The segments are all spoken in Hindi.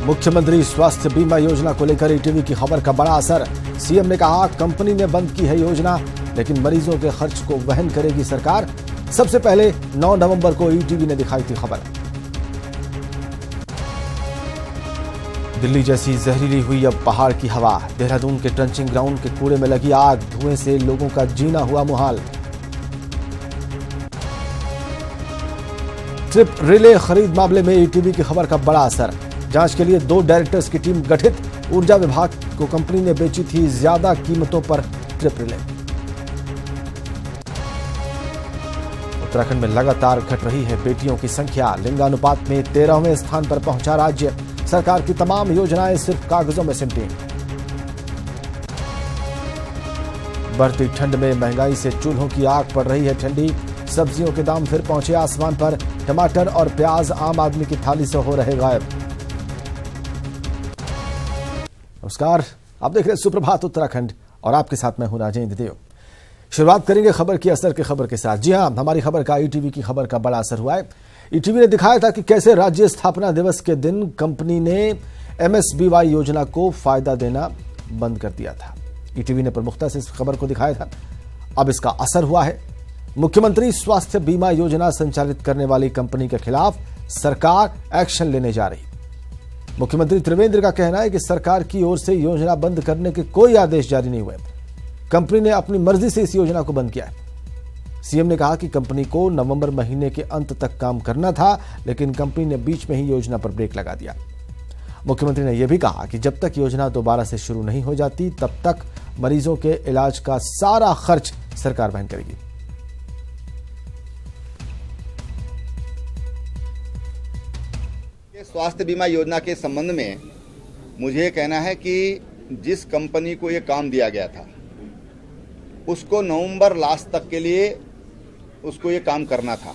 मुख्यमंत्री स्वास्थ्य बीमा योजना को लेकर ईटीवी की खबर का बड़ा असर। सीएम ने कहा कंपनी ने बंद की है योजना, लेकिन मरीजों के खर्च को वहन करेगी सरकार। सबसे पहले 9 नवंबर को ईटीवी ने दिखाई थी खबर। दिल्ली जैसी जहरीली हुई अब पहाड़ की हवा। देहरादून के ट्रंचिंग ग्राउंड के कूड़े में लगी आग, धुएं से लोगों का जीना हुआ मुहाल। ट्रिप रिले खरीद मामले में ईटीवी की खबर का बड़ा असर। जांच के लिए 2 डायरेक्टर्स की टीम गठित। ऊर्जा विभाग को कंपनी ने बेची थी ज्यादा कीमतों पर ट्रिप रिले। उत्तराखंड में लगातार घट रही है बेटियों की संख्या। लिंगानुपात में 13वें स्थान पर पहुंचा राज्य। सरकार की तमाम योजनाएं सिर्फ कागजों में सिमटी। बढ़ती ठंड में महंगाई से चूल्हों की आग पड़ रही है ठंडी। सब्जियों के दाम फिर पहुंचे आसमान पर। टमाटर और प्याज आम आदमी की थाली से हो रहे गायब। नमस्कार, आप देख रहे हैं सुप्रभात उत्तराखंड और आपके साथ मैं हूं राजेंद्र देव। शुरुआत करेंगे खबर की असर की खबर के साथ। जी हां, हमारी खबर का ईटीवी की खबर का बड़ा असर हुआ है। ईटीवी ने दिखाया था कि कैसे राज्य स्थापना दिवस के दिन कंपनी ने एमएसबीवाई योजना को फायदा देना बंद कर दिया था। ईटीवी ने प्रमुखता से इस खबर को दिखाया था। अब इसका असर हुआ है। मुख्यमंत्री स्वास्थ्य बीमा योजना संचालित करने वाली कंपनी के खिलाफ सरकार एक्शन लेने जा रही। मुख्यमंत्री त्रिवेंद्र का कहना है कि सरकार की ओर से योजना बंद करने के कोई आदेश जारी नहीं हुए। कंपनी ने अपनी मर्जी से इस योजना को बंद किया है। सीएम ने कहा कि कंपनी को नवंबर महीने के अंत तक काम करना था, लेकिन कंपनी ने बीच में ही योजना पर ब्रेक लगा दिया। मुख्यमंत्री ने यह भी कहा कि जब तक योजना दोबारा से शुरू नहीं हो जाती, तब तक मरीजों के इलाज का सारा खर्च सरकार वहन करेगी। स्वास्थ्य बीमा योजना के संबंध में मुझे कहना है कि जिस कंपनी को ये काम दिया गया था उसको नवंबर लास्ट तक के लिए उसको ये काम करना था,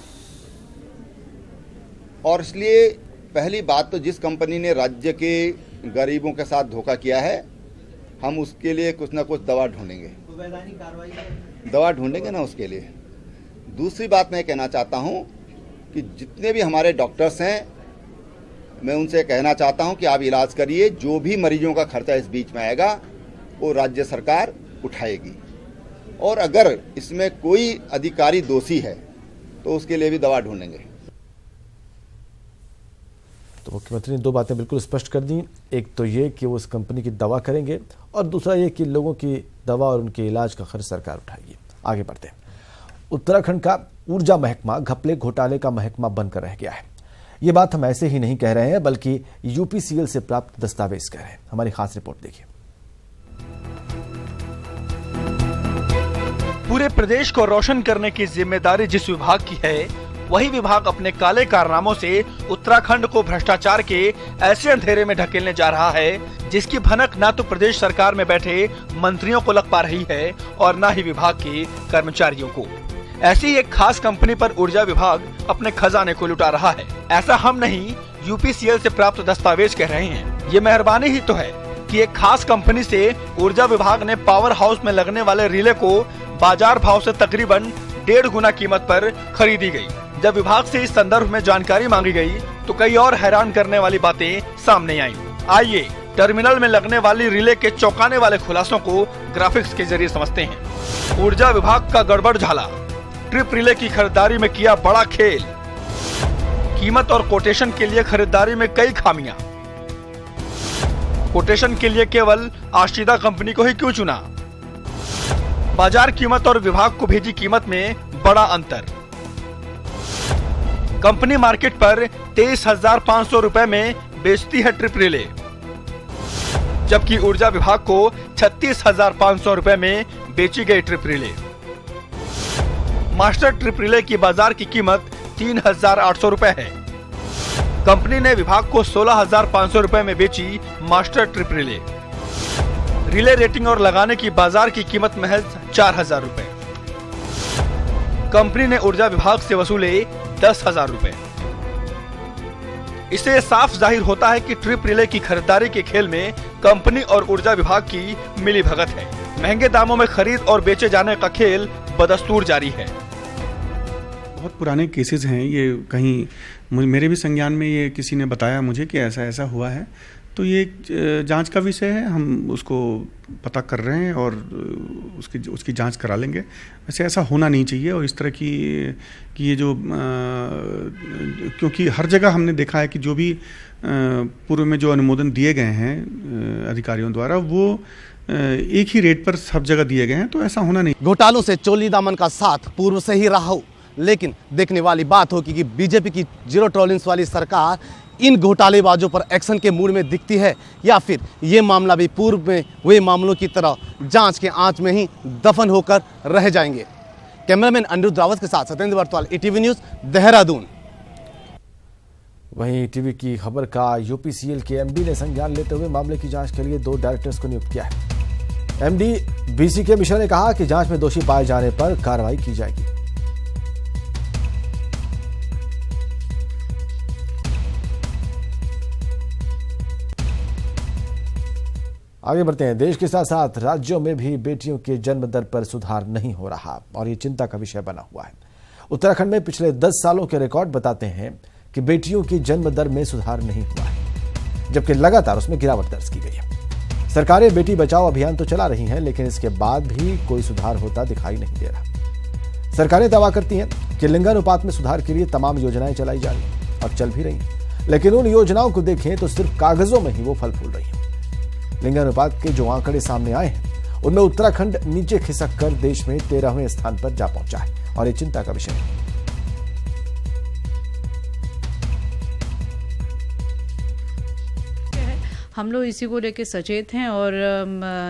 और इसलिए पहली बात तो जिस कंपनी ने राज्य के गरीबों के साथ धोखा किया है, हम उसके लिए कुछ ना कुछ दवा ढूंढेंगे ना उसके लिए। दूसरी बात मैं कहना चाहता हूँ कि जितने भी हमारे डॉक्टर्स हैं, मैं उनसे कहना चाहता हूं कि आप इलाज करिए। जो भी मरीजों का खर्चा इस बीच में आएगा वो राज्य सरकार उठाएगी, और अगर इसमें कोई अधिकारी दोषी है तो उसके लिए भी दवा ढूंढेंगे। तो मुख्यमंत्री ने 2 बातें बिल्कुल स्पष्ट कर दी। एक तो ये कि वो उस कंपनी की दवा करेंगे, और दूसरा ये कि लोगों की दवा और उनके इलाज का खर्च सरकार उठाएगी। आगे बढ़ते हैं। उत्तराखंड का ऊर्जा महकमा घपले घोटाले का महकमा बनकर रह गया है। ये बात हम ऐसे ही नहीं कह रहे हैं, बल्कि यूपीसीएल से प्राप्त दस्तावेज कह रहे हैं। हमारी खास रिपोर्ट देखिए। पूरे प्रदेश को रोशन करने की जिम्मेदारी जिस विभाग की है, वही विभाग अपने काले कारनामों से उत्तराखंड को भ्रष्टाचार के ऐसे अंधेरे में ढकेलने जा रहा है जिसकी भनक न तो प्रदेश सरकार में बैठे मंत्रियों को लग पा रही है और न ही विभाग के कर्मचारियों को। ऐसी एक खास कंपनी पर ऊर्जा विभाग अपने खजाने को लुटा रहा है। ऐसा हम नहीं, यूपीसीएल से प्राप्त दस्तावेज कह रहे हैं। ये मेहरबानी ही तो है कि एक खास कंपनी से ऊर्जा विभाग ने पावर हाउस में लगने वाले रिले को बाजार भाव से तकरीबन 1.5 गुना कीमत पर खरीदी गई। जब विभाग से इस संदर्भ में जानकारी मांगी गई तो कई और हैरान करने वाली बातें सामने आईं। आइए टर्मिनल में लगने वाली रिले के चौंकाने वाले खुलासों को ग्राफिक्स के जरिए समझते हैं। ऊर्जा विभाग का गड़बड़ झाला। ट्रिप रिले की खरीदारी में किया बड़ा खेल। कीमत और कोटेशन के लिए खरीदारी में कई खामियां। कोटेशन के लिए केवल आशीदा कंपनी को ही क्यों चुना? बाजार कीमत और विभाग को भेजी कीमत में बड़ा अंतर। कंपनी मार्केट पर 23,500 रुपए में बेचती है ट्रिप रिले, जबकि ऊर्जा विभाग को 36,500 रुपए में बेची गई trip relay. Master trip relay की बाजार की कीमत 3,800 रुपए है। कंपनी ने विभाग को 16,500 रुपए में बेची master trip relay. Relay rating और लगाने की बाजार की कीमत महज 4,000 रुपए। कंपनी ने ऊर्जा विभाग से वसूले 10,000 रुपए। इससे साफ जाहिर होता है कि ट्रिप रिले की खरीदारी के खेल में कंपनी और ऊर्जा विभाग की मिलीभगत है। महंगे दामों में खरीद और बेचे जाने का खेल बदस्तूर जारी है। बहुत पुराने केसेस हैं ये, कहीं मेरे भी संज्ञान में ये किसी ने बताया मुझे कि ऐसा ऐसा हुआ है। तो ये एक जांच का विषय है, हम उसको पता कर रहे हैं और उसकी जांच करा लेंगे। वैसे ऐसा होना नहीं चाहिए और इस तरह की ये जो क्योंकि हर जगह हमने देखा है कि जो भी पूर्व में जो अनुमोदन दिए गए हैं अधिकारियों द्वारा वो एक ही रेट पर सब जगह दिए गए हैं, तो ऐसा होना नहीं। घोटालों से चोली दामन का साथ पूर्व से ही रहा हो, लेकिन देखने वाली बात होगी कि बीजेपी की जीरो टॉलरेंस वाली सरकार इन घोटालेबाजों पर एक्शन के मूड में दिखती है या फिर ये मामला भी पूर्व में हुए मामलों की तरह जांच के आंच में ही दफन होकर रह जाएंगे। कैमरामैन अनिरुद्ध रावत के साथ सत्येंद्र बर्तवाल, ईटीवी न्यूज़, देहरादून। वहीं टीवी की खबर का यूपीसीएल के एमडी ने संज्ञान लेते हुए मामले की जांच के लिए 2 डायरेक्टर्स को नियुक्त किया है। एमडी बीसीके मिश्रा ने कहा कि जांच में दोषी पाए जाने पर कार्रवाई की जाएगी। आगे बढ़ते हैं। देश के साथ साथ राज्यों में भी बेटियों के जन्म दर पर सुधार नहीं हो रहा और ये चिंता का विषय बना हुआ है। उत्तराखंड में पिछले 10 सालों के रिकॉर्ड बताते हैं कि बेटियों की जन्म दर में सुधार नहीं हुआ है, जबकि लगातार उसमें गिरावट दर्ज की गई है। सरकारें बेटी बचाओ अभियान तो चला रही हैं, लेकिन इसके बाद भी कोई सुधार होता दिखाई नहीं दे रहा। सरकारें दावा करती हैं कि लिंगानुपात में सुधार के लिए तमाम योजनाएं चलाई जा रही और चल भी रही हैं, लेकिन उन योजनाओं को देखें तो सिर्फ कागजों में ही वो फल फूल रही हैं। लिंगानुपात के जो आंकड़े सामने आए हैं उनमें उत्तराखंड नीचे खिसक कर देश में 13वें स्थान पर जा पहुंचा है और ये चिंता का विषय है। हम लोग इसी को लेकर सचेत हैं और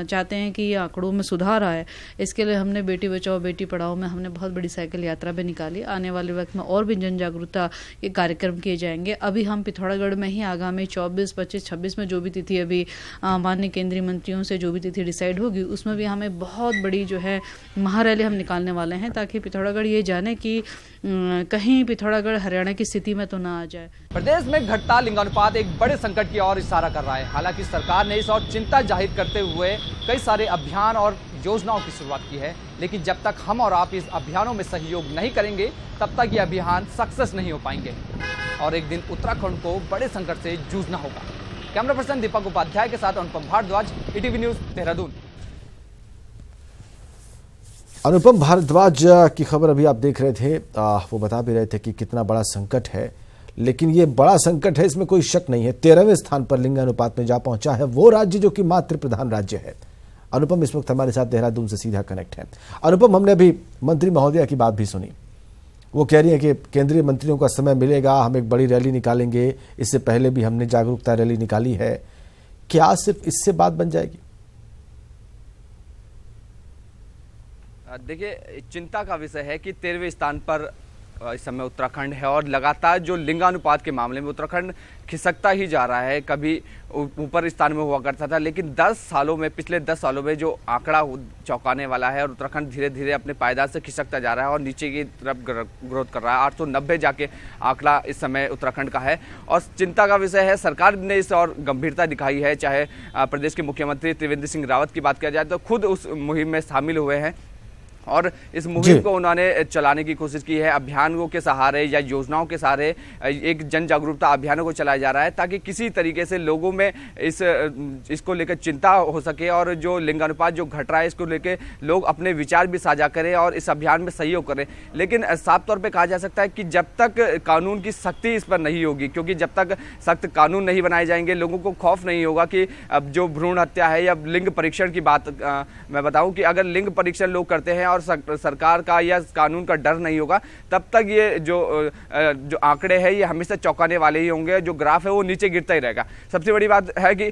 चाहते हैं कि ये आंकड़ों में सुधार आए। इसके लिए हमने बेटी बचाओ बेटी पढ़ाओ में हमने बहुत बड़ी साइकिल यात्रा भी निकाली। आने वाले वक्त में और भी जन जागरूकता के कार्यक्रम किए जाएंगे। अभी हम पिथौरागढ़ में ही आगामी 24, 25, 26 में जो भी तिथि अभी माननीय केंद्रीय मंत्रियों से जो भी तिथि डिसाइड होगी उसमें भी हमें बहुत बड़ी जो है महारैली हम निकालने वाले हैं, ताकि पिथौरागढ़ ये जाने कि कहीं पिथौरागढ़ हरियाणा की स्थिति में तो ना आ जाए। प्रदेश में घटता लिंगानुपात एक बड़े संकट की ओर इशारा कर रहा है। हालांकि सरकार ने इस ओर चिंता जाहिर करते हुए कई सारे अभियान और योजनाओं की शुरुआत की है, लेकिन जब तक हम और आप इस अभियानों में सहयोग नहीं करेंगे तब तक ये अभियान सक्सेस नहीं हो पाएंगे और एक दिन उत्तराखंड को बड़े संकट से जूझना होगा। कैमरा पर्सन दीपक उपाध्याय के साथ अनुपम भारद्वाज, ईटीवी न्यूज़, देहरादून। अनुपम भारद्वाज की खबर अभी आप देख रहे थे, वो बता भी रहे थे कि कितना बड़ा संकट है, लेकिन ये बड़ा संकट है इसमें कोई शक नहीं है। 13वें स्थान पर लिंगानुपात में जा पहुंचा है वो राज्य जो कि मातृ प्रधान राज्य है। अनुपम इस वक्त हमारे साथ देहरादून से सीधा कनेक्ट है। अनुपम, हमने अभी मंत्री महोदया की बात भी सुनी, वो कह रही है कि केंद्रीय मंत्रियों का समय मिलेगा, हम एक बड़ी रैली निकालेंगे। इससे पहले भी हमने जागरूकता रैली निकाली है, क्या सिर्फ इससे बात बन जाएगी? देखिए, चिंता का विषय है कि 13वें स्थान पर इस समय उत्तराखंड है और लगातार जो लिंगानुपात के मामले में उत्तराखंड खिसकता ही जा रहा है। कभी ऊपर स्थान में हुआ करता था, लेकिन 10 सालों में, पिछले 10 सालों में जो आंकड़ा चौंकाने वाला है और उत्तराखंड धीरे धीरे अपने पायदान से खिसकता जा रहा है और नीचे की तरफ ग्रोथ कर रहा है। 890 जाके आंकड़ा इस समय उत्तराखंड का है और चिंता का विषय है। सरकार ने इस और गंभीरता दिखाई है, चाहे प्रदेश के मुख्यमंत्री त्रिवेंद्र सिंह रावत की बात किया जाए तो खुद उस मुहिम में शामिल हुए हैं और इस मुहिम को उन्होंने चलाने की कोशिश की है। अभियानों के सहारे या योजनाओं के सहारे एक जन जागरूकता अभियानों को चलाया जा रहा है, ताकि किसी तरीके से लोगों में इसको लेकर चिंता हो सके और जो लिंगानुपात जो घट रहा है इसको लेकर लोग अपने विचार भी साझा करें और इस अभियान में सहयोग करें। लेकिन साफ तौर पर कहा जा सकता है कि जब तक कानून की सख्ती इस पर नहीं होगी, क्योंकि जब तक सख्त कानून नहीं बनाए जाएंगे, लोगों को खौफ नहीं होगा कि अब जो भ्रूण हत्या है या लिंग परीक्षण की बात मैं बताऊं कि अगर लिंग परीक्षण लोग करते हैं और सरकार का या कानून का डर नहीं होगा, तब तक ये जो आंकड़े हैं ये हमेशा चौंकाने वाले ही होंगे। जो ग्राफ है वो नीचे गिरता ही रहेगा। सबसे बड़ी बात है कि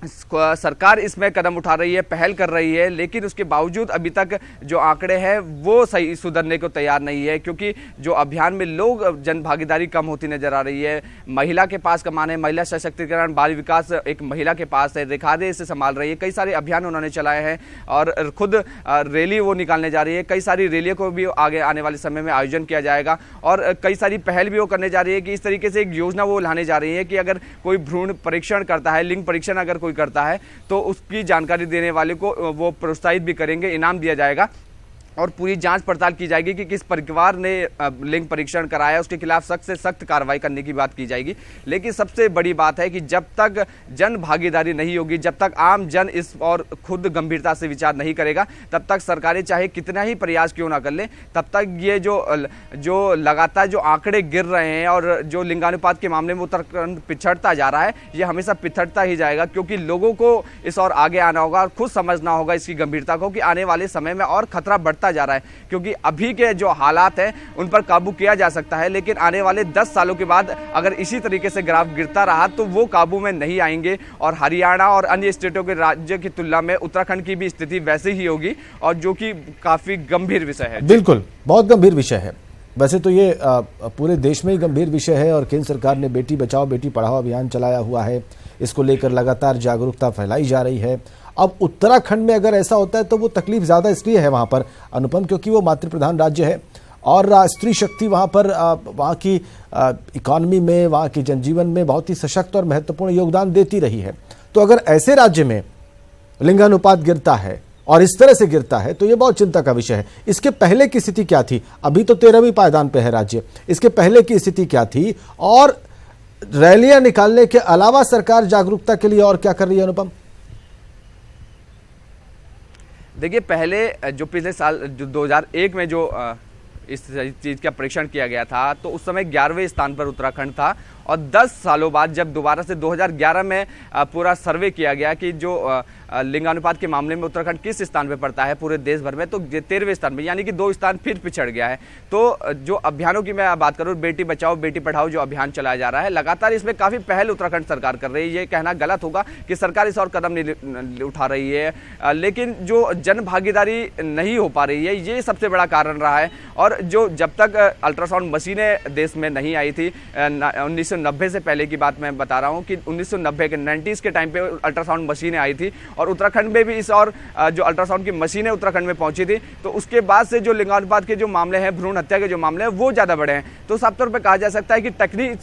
सरकार इसमें कदम उठा रही है, पहल कर रही है, लेकिन उसके बावजूद अभी तक जो आंकड़े हैं वो सही सुधरने को तैयार नहीं है, क्योंकि जो अभियान में लोग जन भागीदारी कम होती नजर आ रही है। महिला के पास कमान है, महिला सशक्तिकरण, बाल विकास एक महिला के पास है, रेखादे इसे संभाल रही है। कई सारे अभियान उन्होंने चलाए हैं और खुद रैली वो निकालने जा रही है। कई सारी रैलियों को भी आगे आने वाले समय में आयोजन किया जाएगा और कई सारी पहल भी वो करने जा रही है कि इस तरीके से एक योजना वो लाने जा रही है कि अगर कोई भ्रूण परीक्षण करता है, लिंग परीक्षण अगर कोई करता है तो उसकी जानकारी देने वाले को वो प्रोत्साहित भी करेंगे, इनाम दिया जाएगा। और पूरी जांच पड़ताल की जाएगी कि किस परिवार ने लिंग परीक्षण कराया, उसके खिलाफ सख्त से सख्त कार्रवाई करने की बात की जाएगी। लेकिन सबसे बड़ी बात है कि जब तक जन भागीदारी नहीं होगी, जब तक आम जन इस और खुद गंभीरता से विचार नहीं करेगा, तब तक सरकारें चाहे कितना ही प्रयास क्यों ना कर लें, तब तक ये जो लगातार जो आंकड़े गिर रहे हैं और जो लिंगानुपात के मामले में उत्तराखंड पिछड़ता जा रहा है, ये हमेशा पिछड़ता ही जाएगा। क्योंकि लोगों को इस और आगे आना होगा और खुद समझना होगा इसकी गंभीरता को कि आने वाले समय में और खतरा बढ़ता जा रहा है। क्योंकि अभी के जो हालात हैं उन पर काबू किया जा सकता है, लेकिन आने वाले 10 सालों के बाद अगर इसी तरीके से ग्राफ गिरता रहा तो वो काबू में नहीं आएंगे और हरियाणा और अन्य स्टेटों के राज्य की तुलना में उत्तराखंड की भी स्थिति वैसे ही होगी, और जो कि काफी गंभीर विषय है। बिल्कुल, बहुत गंभीर विषय है। वैसे तो ये पूरे देश में ही गंभीर विषय है और केंद्र सरकार ने बेटी बचाओ बेटी पढ़ाओ अभियान चलाया हुआ है। इसको लेकर लगातार जागरूकता फैलाई जा रही है। अब उत्तराखंड में अगर ऐसा होता है तो वो तकलीफ ज्यादा इसलिए है वहां पर अनुपम, क्योंकि वो मातृ प्रधान राज्य है और स्त्री शक्ति वहां पर वहां की इकॉनमी में, वहां के जनजीवन में बहुत ही सशक्त और महत्वपूर्ण योगदान देती रही है। तो अगर ऐसे राज्य में लिंगानुपात गिरता है और इस तरह से गिरता है तो ये बहुत चिंता का विषय है। इसके पहले की स्थिति क्या थी? अभी तो 13वीं पायदान पे है राज्य, इसके पहले की स्थिति क्या थी और रैलियां निकालने के अलावा सरकार जागरूकता के लिए और क्या कर रही है अनुपम? देखिए, पहले जो पिछले साल जो 2001 में जो इस चीज़ का परीक्षण किया गया था तो उस समय 11वें स्थान पर उत्तराखंड था, और 10 सालों बाद जब दोबारा से 2011 में पूरा सर्वे किया गया कि जो लिंगानुपात के मामले में उत्तराखंड किस स्थान पे पड़ता है पूरे देश भर में, तो 13वें स्थान में, यानी कि 2 स्थान फिर पिछड़ गया है। तो जो अभियानों की मैं बात करूँ, बेटी बचाओ बेटी पढ़ाओ जो अभियान चलाया जा रहा है, लगातार इसमें काफ़ी पहल उत्तराखंड सरकार कर रही है। ये कहना गलत होगा कि सरकार इस और कदम नहीं उठा रही है, लेकिन जो जन भागीदारी नहीं हो पा रही है, ये सबसे बड़ा कारण रहा है। और जो जब तक अल्ट्रासाउंड मशीनें देश में नहीं आई थी, 1990 से पहले की बात मैं बता रहा हूँ कि 1990 के 90s के टाइम पे अल्ट्रासाउंड मशीनें आई थी और उत्तराखंड में भी इस और जो अल्ट्रासाउंड की मशीनें उत्तराखंड में पहुंची थी, तो उसके बाद से जो लिंगानुपात के जो मामले हैं, भ्रूण हत्या के जो मामले हैं, वो ज़्यादा बढ़े हैं। तो साफ तौर पर कहा जा सकता है कि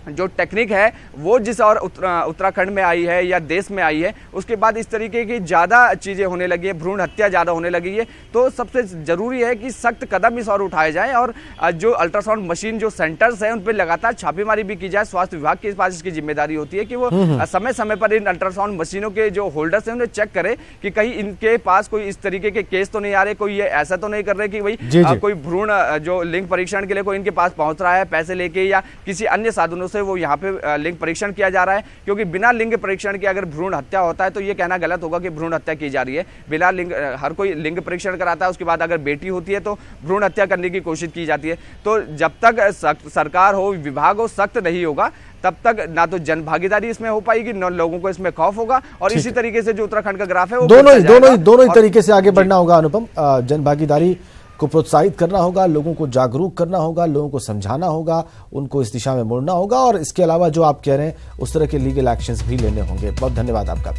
जो टेक्निक है वो जिस और उत्तराखंड में आई है या देश में आई है, उसके बाद इस तरीके की ज़्यादा चीज़ें होने लगी है, भ्रूण हत्या ज़्यादा होने लगी है। तो सबसे ज़रूरी है कि सख्त कदम इस और उठाए जाएं और जो अल्ट्रासाउंड मशीन जो सेंटर्स हैं उन पर लगातार छापेमारी भी की जाए। स्वास्थ्य विभाग के पास इसकी जिम्मेदारी होती है कि वो समय समय पर इन अल्ट्रासाउंड मशीनों के जो होल्डर्स हैं उन्हें चेक करे कि कहीं इनके पास कोई इस तरीके के केस तो नहीं आ रहे, कोई ये ऐसा तो नहीं कर रहे कि भाई कोई भ्रूण जो लिंग परीक्षण के लिए कोई इनके पास पहुंच रहा है पैसे लेके या किसी अन्य साधनों से वो यहाँ पे लिंग परीक्षण किया जा रहा है। क्योंकि बिना लिंग परीक्षण के अगर भ्रूण हत्या होता है तो ये कहना गलत होगा कि भ्रूण हत्या की जा रही है। बिना लिंग, हर कोई लिंग परीक्षण कराता है, उसके बाद अगर बेटी होती है तो भ्रूण हत्या करने की कोशिश की जाती है। तो जब तक सरकार हो, विभाग हो, सख्त नहीं होगा, तब तक ना तो जन भागीदारी इसमें हो पाएगी, न लोगों को इसमें खौफ होगा, और इसी तरीके से जो उत्तराखंड का ग्राफ है वो दोनों ही तरीके से आगे बढ़ना होगा अनुपम। जन भागीदारी को प्रोत्साहित करना होगा, लोगों को जागरूक करना होगा, लोगों को समझाना होगा, उनको इस दिशा में मुड़ना होगा, और इसके अलावा जो आप कह रहे हैं उस तरह के लीगल एक्शंस भी लेने होंगे। बहुत धन्यवाद आपका।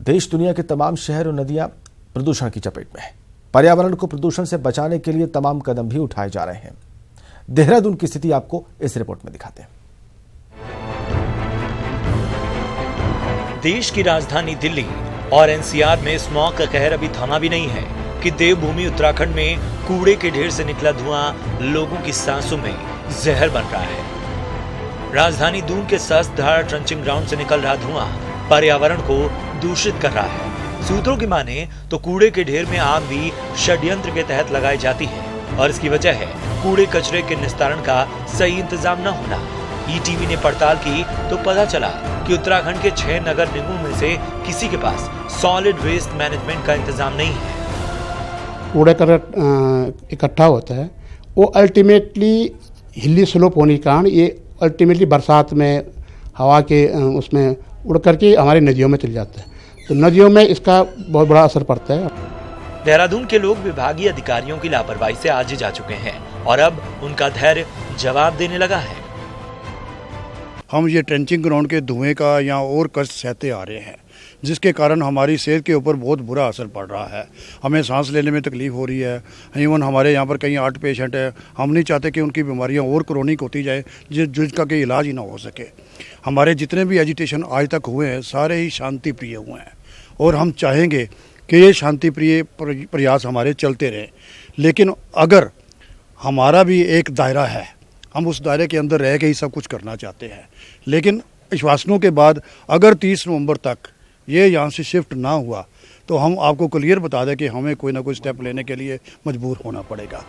देश दुनिया के तमाम शहर और नदियां प्रदूषण की चपेट में है। पर्यावरण को प्रदूषण से बचाने के लिए तमाम कदम भी उठाए जा रहे हैं। देहरादून की स्थिति आपको इस रिपोर्ट में दिखाते हैं। देश की राजधानी दिल्ली और एनसीआर में स्मॉग का कहर अभी थमा भी नहीं है कि देवभूमि उत्तराखंड में कूड़े के ढेर से निकला धुआं लोगों की सांसों में जहर बन रहा है। राजधानी दून के सस्धारा ट्रंचिंग ग्राउंड से निकल रहा धुआं पर्यावरण को दूषित कर रहा है। सूत्रों की माने तो कूड़े के ढेर में आग भी षड्यंत्र के तहत लगाई जाती है और इसकी वजह है कूड़े कचरे के निस्तारण का सही इंतजाम न होना। ईटीवी ने पड़ताल की तो पता चला कि उत्तराखंड के 6 नगर निगमों में से किसी के पास सॉलिड वेस्ट मैनेजमेंट का इंतजाम नहीं है। कूड़ा करकट इकट्ठा होता है, वो अल्टीमेटली हिली स्लोप होने के कारण ये अल्टीमेटली बरसात में हवा के उसमें उड़ करके हमारी नदियों में चले जाता है, तो नदियों में इसका बहुत बड़ा असर पड़ता है। देहरादून के लोग विभागीय अधिकारियों की लापरवाही से आजी जा चुके हैं और अब उनका धैर्य जवाब देने लगा है। हम ये ट्रेंचिंग ग्राउंड के धुएं का या और कष्ट सहते आ रहे हैं, जिसके कारण हमारी सेहत के ऊपर बहुत बुरा असर पड़ रहा है। हमें सांस लेने में तकलीफ हो रही है। इवन हमारे यहाँ पर कई 8 पेशेंट है। हम नहीं चाहते कि उनकी बीमारियाँ और क्रोनिक होती जाए जिसका कि इलाज ही ना हो सके। हमारे जितने भी एजिटेशन आज तक हुए हैं सारे ही शांति प्रिय हुए हैं। और हम चाहेंगे कि ये शांति प्रिय प्रयास हमारे चलते रहें। लेकिन अगर हमारा भी एक दायरा है, हम उस दायरे के अंदर रह के ही सब कुछ करना चाहते हैं। लेकिन आश्वासनों के बाद अगर 30 नवंबर तक ये यहाँ से शिफ्ट ना हुआ तो हम आपको क्लियर बता दें कि हमें कोई ना कोई स्टेप लेने के लिए मजबूर होना पड़ेगा।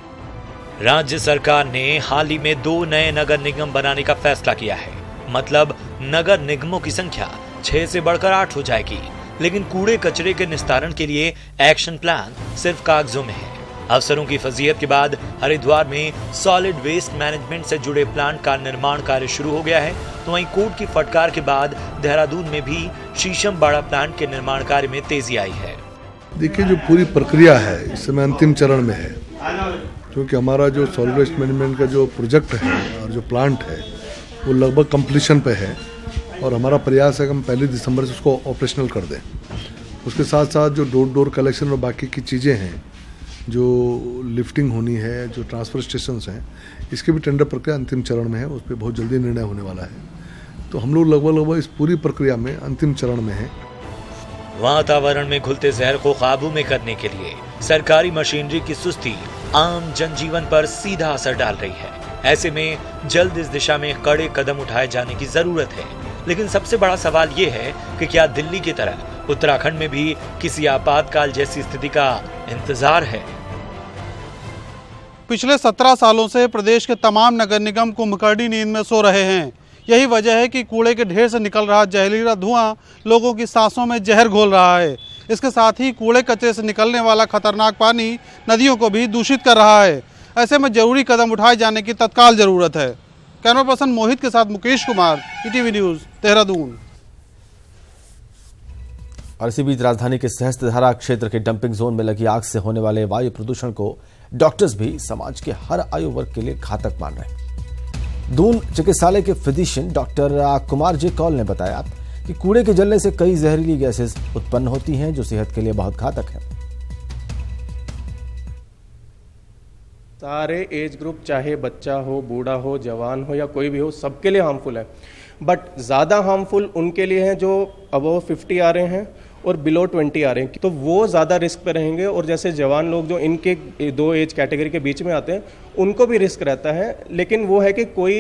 राज्य सरकार ने हाल ही में 2 नए नगर निगम बनाने का फैसला किया है। मतलब नगर निगमों की संख्या 6 से बढ़कर 8 हो जाएगी, लेकिन कूड़े कचरे के निस्तारण के लिए एक्शन प्लान सिर्फ कागजों में है। अफसरों की फजीयत के बाद हरिद्वार में सॉलिड वेस्ट मैनेजमेंट से जुड़े प्लांट का निर्माण कार्य शुरू हो गया है, तो वहीं कोर्ट की फटकार के बाद देहरादून में भी शीशम बाड़ा प्लांट के निर्माण कार्य में तेजी आई है। देखिए, जो पूरी प्रक्रिया है इस समय अंतिम चरण में है, क्योंकि हमारा जो सॉलिड वेस्ट मैनेजमेंट का जो प्रोजेक्ट है और जो प्लांट है वो लगभग कंप्लीशन पे है और हमारा प्रयास है कि हम 1 दिसंबर से उसको ऑपरेशनल कर दें। उसके साथ साथ जो डोर टू डोर कलेक्शन और बाकी की चीज़ें हैं, जो लिफ्टिंग होनी है, जो ट्रांसफर स्टेशंस हैं, इसके भी टेंडर प्रक्रिया अंतिम चरण में है। उस पर बहुत जल्दी निर्णय होने वाला है। तो हम लोग लगभग इस पूरी प्रक्रिया में अंतिम चरण में है। वातावरण में घुलते जहर को काबू में करने के लिए सरकारी मशीनरी की सुस्ती आम जनजीवन पर सीधा असर डाल रही है। ऐसे में जल्द इस दिशा में कड़े कदम उठाए जाने की जरूरत है। लेकिन सबसे बड़ा सवाल ये है कि क्या दिल्ली की तरह उत्तराखंड में भी किसी आपातकाल जैसी स्थिति का इंतजार है? पिछले 17 सालों से प्रदेश के तमाम नगर निगम कुंभकर्णी नींद में सो रहे हैं। यही वजह है कि कूड़े के ढेर से निकल रहा जहरीला धुआं लोगों की सांसों में जहर घोल रहा है। इसके साथ ही कूड़े कचरे से निकलने वाला खतरनाक पानी नदियों को भी दूषित कर रहा है। ऐसे में जरूरी कदम उठाए जाने की तत्काल जरूरत है। कैमरा पर्सन मोहित के साथ मुकेश कुमार, ईटीवी न्यूज़, देहरादून। और इसी बीच राजधानी के सहस्त्रधारा क्षेत्र के डंपिंग जोन में लगी आग से होने वाले वायु प्रदूषण को डॉक्टर्स भी समाज के हर आयु वर्ग के लिए घातक मान रहे हैं। दून चिकित्सालय के फिजिशियन डॉक्टर कुमार जे कौल ने बताया कि कूड़े के जलने से कई जहरीली गैसेस उत्पन्न होती हैं, जो सेहत के लिए बहुत घातक है। सारे एज ग्रुप, चाहे बच्चा हो, बूढ़ा हो, जवान हो या कोई भी हो, सबके लिए हार्मफुल है। बट ज़्यादा हार्मफुल उनके लिए हैं जो अबव 50 आ रहे हैं और बिलो 20 आ रहे हैं, तो वो ज़्यादा रिस्क पे रहेंगे। और जैसे जवान लोग जो इनके 2 एज कैटेगरी के बीच में आते हैं, उनको भी रिस्क रहता है। लेकिन वो है कि कोई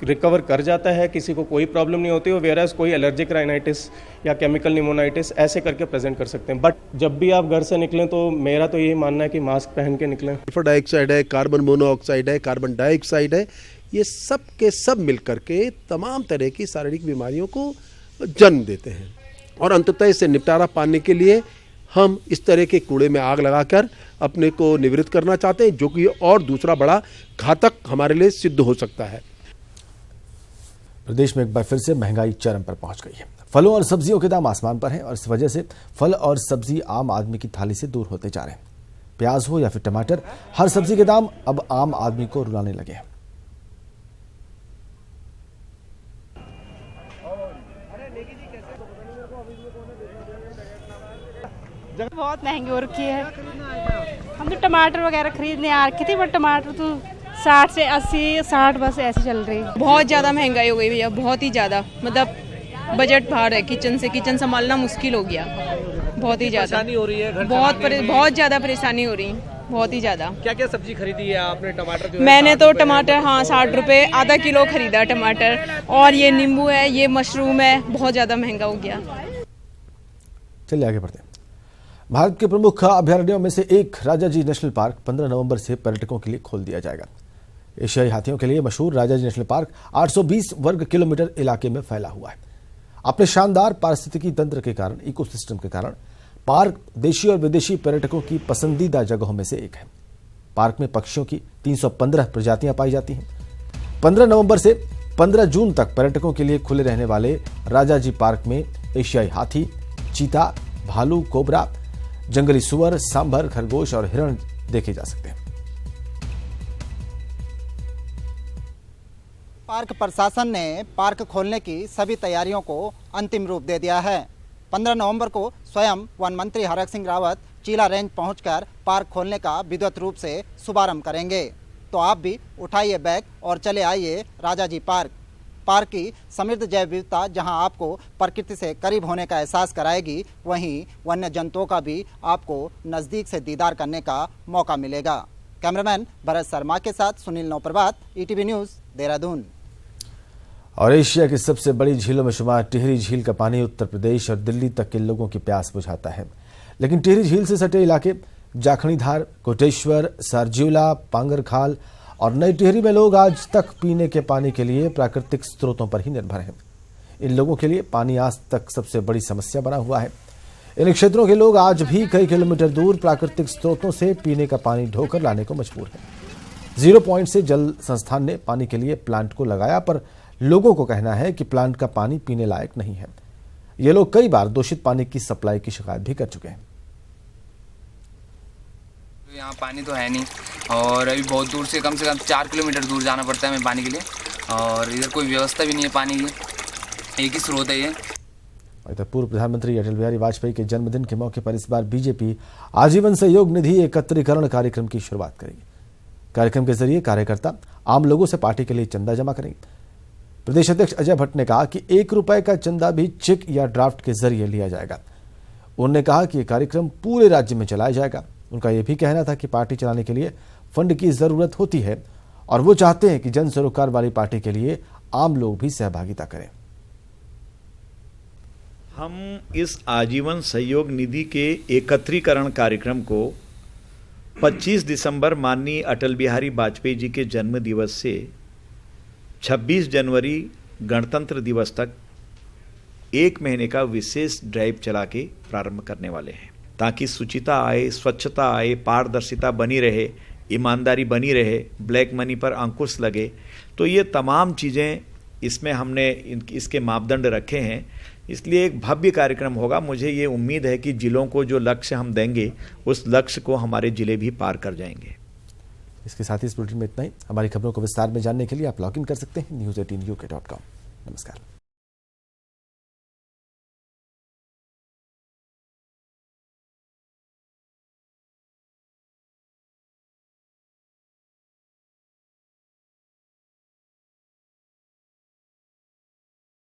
रिकवर कर जाता है, किसी को कोई प्रॉब्लम नहीं होती, और वेराज कोई एलर्जिक राइनाइटिस या केमिकल निमोनाइटिस ऐसे करके प्रेजेंट कर सकते हैं। बट जब भी आप घर से निकलें तो मेरा तो यही मानना है कि मास्क पहन के निकलें। सल्फर डाइऑक्साइड है, कार्बन मोनोऑक्साइड है, कार्बन डाइऑक्साइड है, ये सब के सब मिलकर के तमाम तरह की शारीरिक बीमारियों को जन्म देते हैं। और अंततः इससे निपटारा पाने के लिए हम इस तरह के कूड़े में आग लगाकर अपने को निवृत्त करना चाहते हैं, जो कि और दूसरा बड़ा घातक हमारे लिए सिद्ध हो सकता है। प्रदेश में एक बार फिर से महंगाई चरम पर पहुंच गई है। फलों और सब्जियों के दाम आसमान पर हैं और इस वजह से फल और सब्जी आम आदमी की थाली से दूर होते जा रहे हैं। प्याज हो या फिर टमाटर, हर सब्जी के दाम अब आम आदमी को रुलाने लगे हैं। बहुत महंगी हो रखी है। हम तो टमाटर वगैरह खरीदने आ रखे थे, बट टमाटर तो 60 से 80, 60 बस ऐसे चल रही है। बहुत ज़्यादा महंगाई हो गई भैया, बहुत ही ज़्यादा। मतलब बजट बाहर है, किचन संभालना मुश्किल हो गया, बहुत ही ज़्यादा परेशानी हो रही है। बहुत ज़्यादा परेशानी हो रही है, बहुत ही ज़्यादा। क्या क्या सब्जी खरीदी है आपने? टमाटर मैंने तो टमाटर 60 रुपए आधा किलो खरीदा टमाटर, और ये नींबू है, ये मशरूम है, बहुत ज़्यादा महंगा हो गया। चलिए आगे बढ़ते हैं। भारत के प्रमुख अभयारण्यों में से एक राजाजी नेशनल पार्क 15 नवंबर से पर्यटकों के लिए खोल दिया जाएगा। एशियाई हाथियों के लिए मशहूर राजाजी नेशनल पार्क 820 वर्ग किलोमीटर इलाके में फैला हुआ है। अपने शानदार पारिस्थितिकी तंत्र के कारण, इकोसिस्टम के कारण पार्क देशी और विदेशी पर्यटकों की पसंदीदा जगहों में से एक है। पार्क में पक्षियों की 315 प्रजातियां पाई जाती हैं। 15 नवंबर से 15 जून तक पर्यटकों के लिए खुले रहने वाले राजाजी पार्क में एशियाई हाथी, चीता, भालू, कोबरा, जंगली सुअर, सांभर, खरगोश और हिरण देखे जा सकते हैं। पार्क प्रशासन ने पार्क खोलने की सभी तैयारियों को अंतिम रूप दे दिया है। 15 नवंबर को स्वयं वन मंत्री हरक सिंह रावत चीला रेंज पहुंचकर पार्क खोलने का विधिवत रूप से शुभारंभ करेंगे। तो आप भी उठाइए बैग और चले आइए राजाजी पार्क। पार्क की समृद्ध जैव विविधता जहां आपको प्रकृति से करीब होने का एहसास कराएगी, वहीं वन्य जंतुओं का भी आपको नज़दीक से दीदार करने का मौका मिलेगा। कैमरामैन भरत शर्मा के साथ सुनील नौप्रभात, ईटीवी न्यूज़, देहरादून। और एशिया की सबसे बड़ी झीलों में शुमार टिहरी झील का पानी उत्तर प्रदेश और दिल्ली तक के लोगों की प्यास बुझाता है, लेकिन टिहरी झील से सटे इलाके जाखणीधार, कोटेश्वर, सरज्यूला, पांगरखाल और नई टिहरी में लोग आज तक पीने के पानी के लिए प्राकृतिक स्रोतों पर ही निर्भर हैं। इन लोगों के लिए पानी आज तक सबसे बड़ी समस्या बना हुआ है। इन क्षेत्रों के लोग आज भी कई किलोमीटर दूर प्राकृतिक स्रोतों से पीने का पानी ढोकर लाने को मजबूर हैं। 0 पॉइंट से जल संस्थान ने पानी के लिए प्लांट को लगाया, पर लोगों को कहना है कि प्लांट का पानी पीने लायक नहीं है। ये लोग कई बार दूषित पानी की सप्लाई की शिकायत भी कर चुके हैं। यहाँ पानी तो है नहीं और अभी बहुत दूर से कम 4 किलोमीटर दूर जाना पड़ता है हमें पानी के लिए, और इधर कोई व्यवस्था भी नहीं है पानी की, एक ही स्रोत है ये। इधर पूर्व प्रधानमंत्री अटल बिहारी वाजपेयी के जन्मदिन के मौके पर इस बार बीजेपी आजीवन सहयोग निधि एकत्रीकरण कार्यक्रम की शुरुआत करेगी। कार्यक्रम के जरिए कार्यकर्ता आम लोगों से पार्टी के लिए चंदा जमा करेंगे। प्रदेश अध्यक्ष अजय भट्ट ने कहा कि 1 रुपए का चंदा भी चेक या ड्राफ्ट के जरिए लिया जाएगा। उन्होंने कहा कि यह कार्यक्रम पूरे राज्य में चलाया जाएगा। उनका यह भी कहना था कि पार्टी चलाने के लिए फंड की जरूरत होती है और वो चाहते हैं कि जन सरोकार वाली पार्टी के लिए आम लोग भी सहभागिता करें। हम इस आजीवन सहयोग निधि के एकत्रीकरण कार्यक्रम को 25 दिसंबर माननीय अटल बिहारी वाजपेयी जी के जन्म दिवस से 26 जनवरी गणतंत्र दिवस तक 1 महीने का विशेष ड्राइव चला के प्रारंभ करने वाले हैं, ताकि शुचिता आए, स्वच्छता आए, पारदर्शिता बनी रहे, ईमानदारी बनी रहे, ब्लैक मनी पर अंकुश लगे। तो ये तमाम चीज़ें इसमें हमने इसके मापदंड रखे हैं, इसलिए एक भव्य कार्यक्रम होगा। मुझे ये उम्मीद है कि जिलों को जो लक्ष्य हम देंगे उस लक्ष्य को हमारे जिले भी पार कर जाएंगे। इसके साथ ही इस बुलेटिन में इतना ही। हमारी खबरों को विस्तार में जानने के लिए आप लॉग इन कर सकते हैं news18uk.com। नमस्कार।